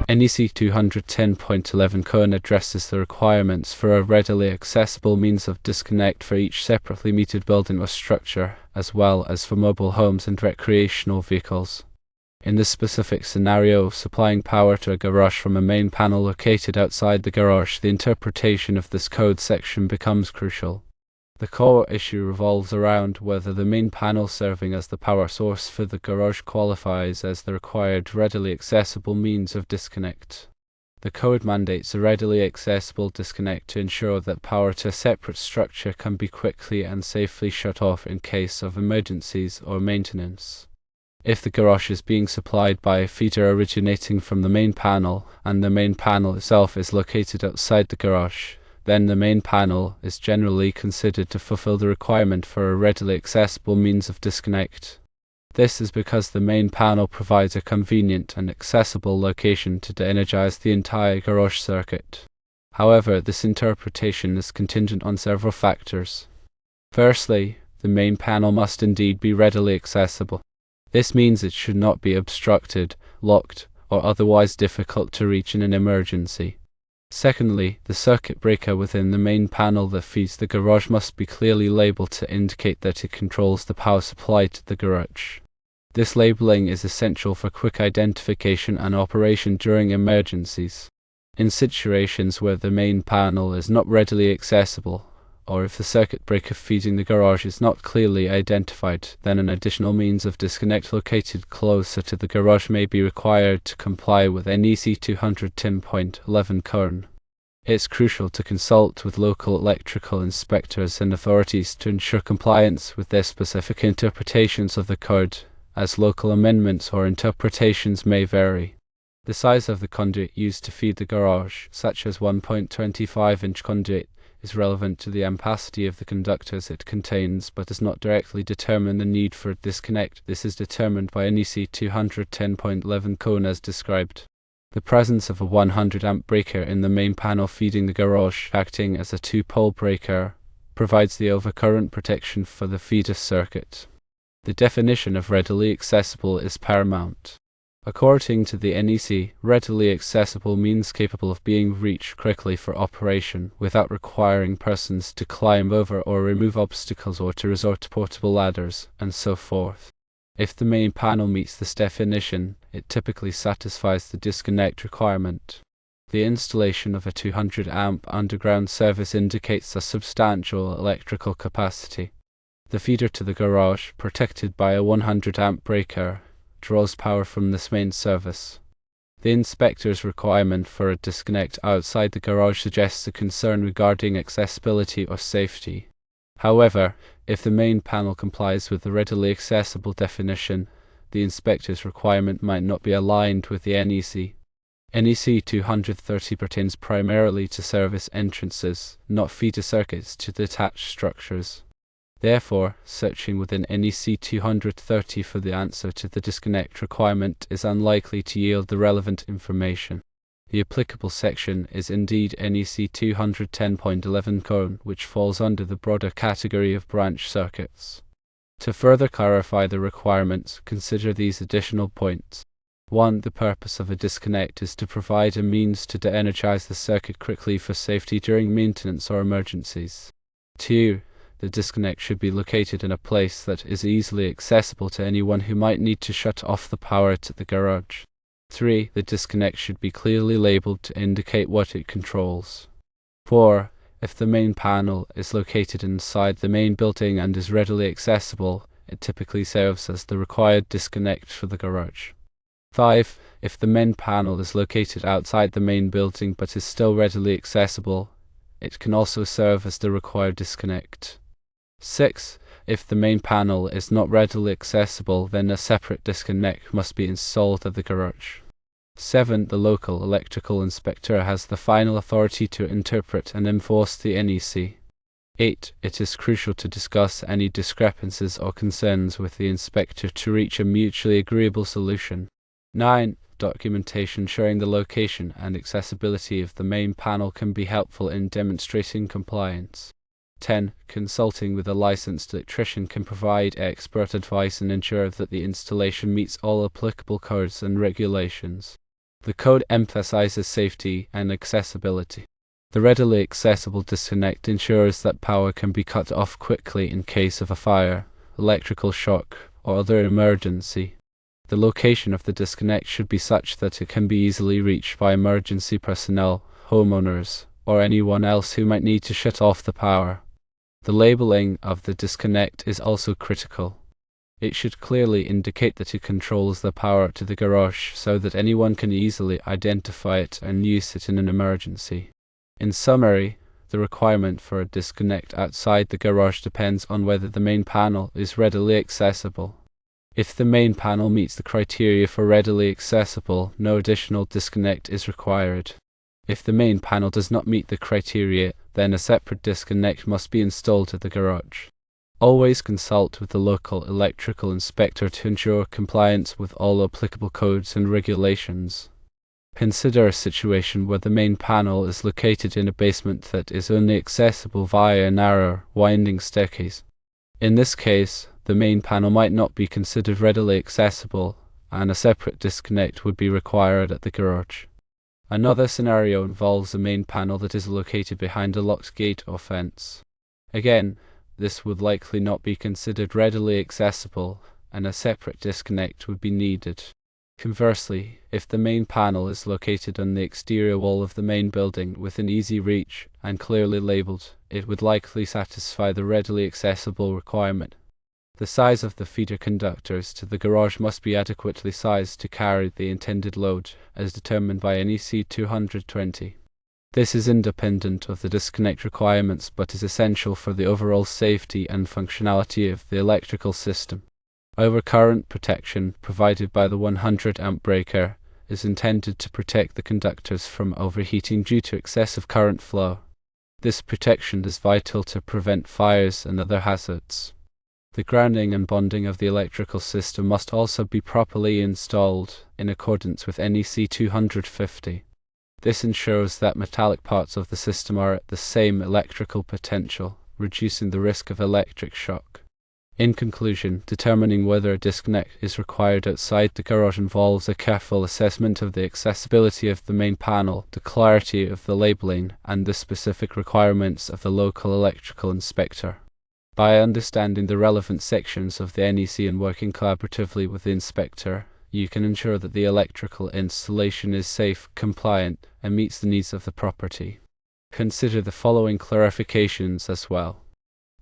NEC 210.11 code addresses the requirements for a readily accessible means of disconnect for each separately metered building or structure, as well as for mobile homes and recreational vehicles. In this specific scenario, supplying power to a garage from a main panel located outside the garage, the interpretation of this code section becomes crucial. The core issue revolves around whether the main panel serving as the power source for the garage qualifies as the required readily accessible means of disconnect. The code mandates a readily accessible disconnect to ensure that power to a separate structure can be quickly and safely shut off in case of emergencies or maintenance. If the garage is being supplied by a feeder originating from the main panel, and the main panel itself is located outside the garage, then the main panel is generally considered to fulfill the requirement for a readily accessible means of disconnect. This is because the main panel provides a convenient and accessible location to de-energize the entire garage circuit. However, this interpretation is contingent on several factors. Firstly, the main panel must indeed be readily accessible. This means it should not be obstructed, locked, or otherwise difficult to reach in an emergency. Secondly, the circuit breaker within the main panel that feeds the garage must be clearly labeled to indicate that it controls the power supply to the garage. This labeling is essential for quick identification and operation during emergencies. In situations where the main panel is not readily accessible, or if the circuit breaker feeding the garage is not clearly identified, then an additional means of disconnect located closer to the garage may be required to comply with NEC 210.11 code. It's crucial to consult with local electrical inspectors and authorities to ensure compliance with their specific interpretations of the code, as local amendments or interpretations may vary. The size of the conduit used to feed the garage, such as 1.25-inch conduit, is relevant to the ampacity of the conductors it contains, but does not directly determine the need for a disconnect. This is determined by NEC 210.11 code as described. The presence of a 100 amp breaker in the main panel feeding the garage, acting as a two-pole breaker, provides the overcurrent protection for the feeder circuit. The definition of readily accessible is paramount. According to the NEC, readily accessible means capable of being reached quickly for operation without requiring persons to climb over or remove obstacles or to resort to portable ladders, and so forth. If the main panel meets this definition, it typically satisfies the disconnect requirement. The installation of a 200 amp underground service indicates a substantial electrical capacity. The feeder to the garage, protected by a 100 amp breaker, draws power from this main service. The inspector's requirement for a disconnect outside the garage suggests a concern regarding accessibility or safety. However, if the main panel complies with the readily accessible definition, the inspector's requirement might not be aligned with the NEC. NEC 230 pertains primarily to service entrances, not feeder circuits to detached structures. Therefore, searching within NEC 230 for the answer to the disconnect requirement is unlikely to yield the relevant information. The applicable section is indeed NEC 210.11 code, which falls under the broader category of branch circuits. To further clarify the requirements, consider these additional points. 1. The purpose of a disconnect is to provide a means to de-energize the circuit quickly for safety during maintenance or emergencies. 2. The disconnect should be located in a place that is easily accessible to anyone who might need to shut off the power to the garage. 3. The disconnect should be clearly labeled to indicate what it controls. 4. If the main panel is located inside the main building and is readily accessible, it typically serves as the required disconnect for the garage. 5. If the main panel is located outside the main building but is still readily accessible, it can also serve as the required disconnect. 6. If the main panel is not readily accessible, then a separate disconnect must be installed at the garage. 7. The local electrical inspector has the final authority to interpret and enforce the NEC. 8. It is crucial to discuss any discrepancies or concerns with the inspector to reach a mutually agreeable solution. 9. Documentation showing the location and accessibility of the main panel can be helpful in demonstrating compliance. 10. Consulting with a licensed electrician can provide expert advice and ensure that the installation meets all applicable codes and regulations. The code emphasizes safety and accessibility. The readily accessible disconnect ensures that power can be cut off quickly in case of a fire, electrical shock, or other emergency. The location of the disconnect should be such that it can be easily reached by emergency personnel, homeowners, or anyone else who might need to shut off the power. The labeling of the disconnect is also critical. It should clearly indicate that it controls the power to the garage so that anyone can easily identify it and use it in an emergency. In summary, the requirement for a disconnect outside the garage depends on whether the main panel is readily accessible. If the main panel meets the criteria for readily accessible, no additional disconnect is required. If the main panel does not meet the criteria, then a separate disconnect must be installed at the garage. Always consult with the local electrical inspector to ensure compliance with all applicable codes and regulations. Consider a situation where the main panel is located in a basement that is only accessible via a narrow, winding staircase. In this case, the main panel might not be considered readily accessible, and a separate disconnect would be required at the garage. Another scenario involves a main panel that is located behind a locked gate or fence. Again, this would likely not be considered readily accessible, and a separate disconnect would be needed. Conversely, if the main panel is located on the exterior wall of the main building within easy reach and clearly labeled, it would likely satisfy the readily accessible requirement. The size of the feeder conductors to the garage must be adequately sized to carry the intended load, as determined by NEC 210. This is independent of the disconnect requirements but is essential for the overall safety and functionality of the electrical system. Overcurrent protection provided by the 100 amp breaker is intended to protect the conductors from overheating due to excessive current flow. This protection is vital to prevent fires and other hazards. The grounding and bonding of the electrical system must also be properly installed in accordance with NEC 250. This ensures that metallic parts of the system are at the same electrical potential, reducing the risk of electric shock. In conclusion, determining whether a disconnect is required outside the garage involves a careful assessment of the accessibility of the main panel, the clarity of the labeling, and the specific requirements of the local electrical inspector. By understanding the relevant sections of the NEC and working collaboratively with the inspector, you can ensure that the electrical installation is safe, compliant, and meets the needs of the property. Consider the following clarifications as well.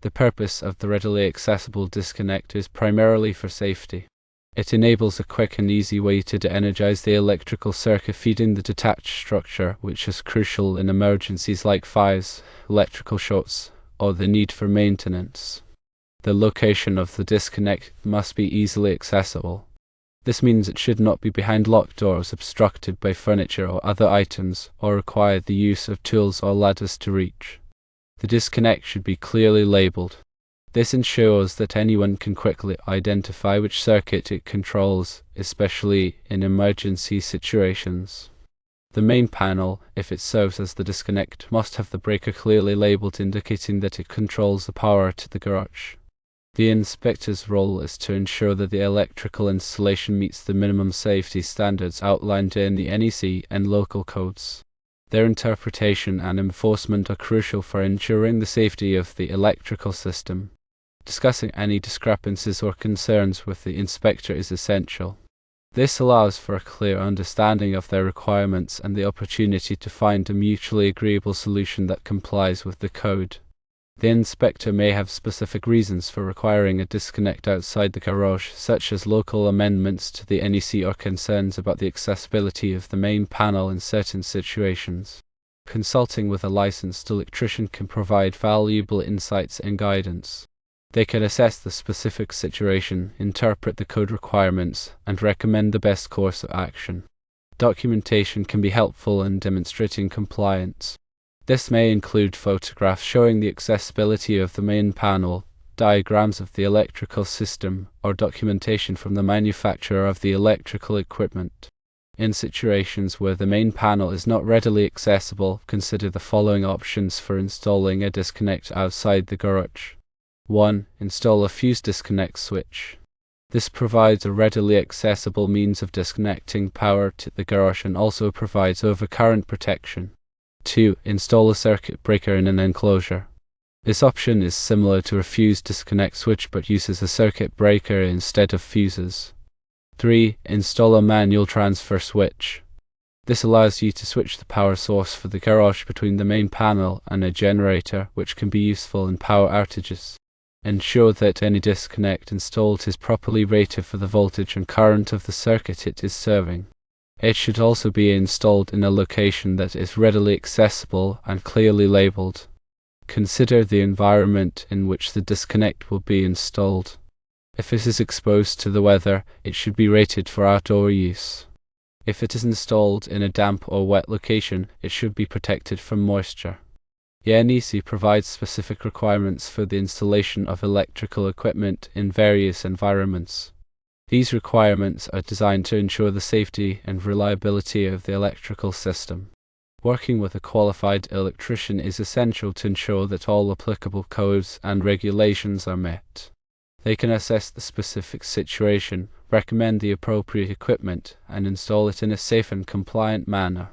The purpose of the readily accessible disconnect is primarily for safety. It enables a quick and easy way to de-energize the electrical circuit feeding the detached structure, which is crucial in emergencies like fires, electrical shorts, or the need for maintenance. The location of the disconnect must be easily accessible. This means it should not be behind locked doors, obstructed by furniture or other items, or require the use of tools or ladders to reach. The disconnect should be clearly labeled. This ensures that anyone can quickly identify which circuit it controls, especially in emergency situations. The main panel, if it serves as the disconnect, must have the breaker clearly labeled, indicating that it controls the power to the garage. The inspector's role is to ensure that the electrical installation meets the minimum safety standards outlined in the NEC and local codes. Their interpretation and enforcement are crucial for ensuring the safety of the electrical system. Discussing any discrepancies or concerns with the inspector is essential. This allows for a clear understanding of their requirements and the opportunity to find a mutually agreeable solution that complies with the code. The inspector may have specific reasons for requiring a disconnect outside the garage, such as local amendments to the NEC or concerns about the accessibility of the main panel in certain situations. Consulting with a licensed electrician can provide valuable insights and guidance. They can assess the specific situation, interpret the code requirements, and recommend the best course of action. Documentation can be helpful in demonstrating compliance. This may include photographs showing the accessibility of the main panel, diagrams of the electrical system, or documentation from the manufacturer of the electrical equipment. In situations where the main panel is not readily accessible, consider the following options for installing a disconnect outside the garage. 1. Install a fuse disconnect switch. This provides a readily accessible means of disconnecting power to the garage and also provides overcurrent protection. 2. Install a circuit breaker in an enclosure. This option is similar to a fuse disconnect switch but uses a circuit breaker instead of fuses. 3. Install a manual transfer switch. This allows you to switch the power source for the garage between the main panel and a generator, which can be useful in power outages. Ensure that any disconnect installed is properly rated for the voltage and current of the circuit it is serving. It should also be installed in a location that is readily accessible and clearly labeled. Consider the environment in which the disconnect will be installed. If it is exposed to the weather, it should be rated for outdoor use. If it is installed in a damp or wet location, it should be protected from moisture. The NEC provides specific requirements for the installation of electrical equipment in various environments. These requirements are designed to ensure the safety and reliability of the electrical system. Working with a qualified electrician is essential to ensure that all applicable codes and regulations are met. They can assess the specific situation, recommend the appropriate equipment, and install it in a safe and compliant manner.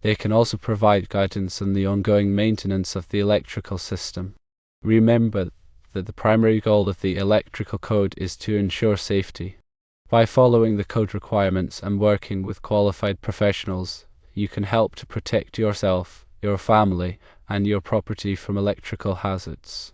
They can also provide guidance on the ongoing maintenance of the electrical system. Remember that the primary goal of the electrical code is to ensure safety. By following the code requirements and working with qualified professionals, you can help to protect yourself, your family, and your property from electrical hazards.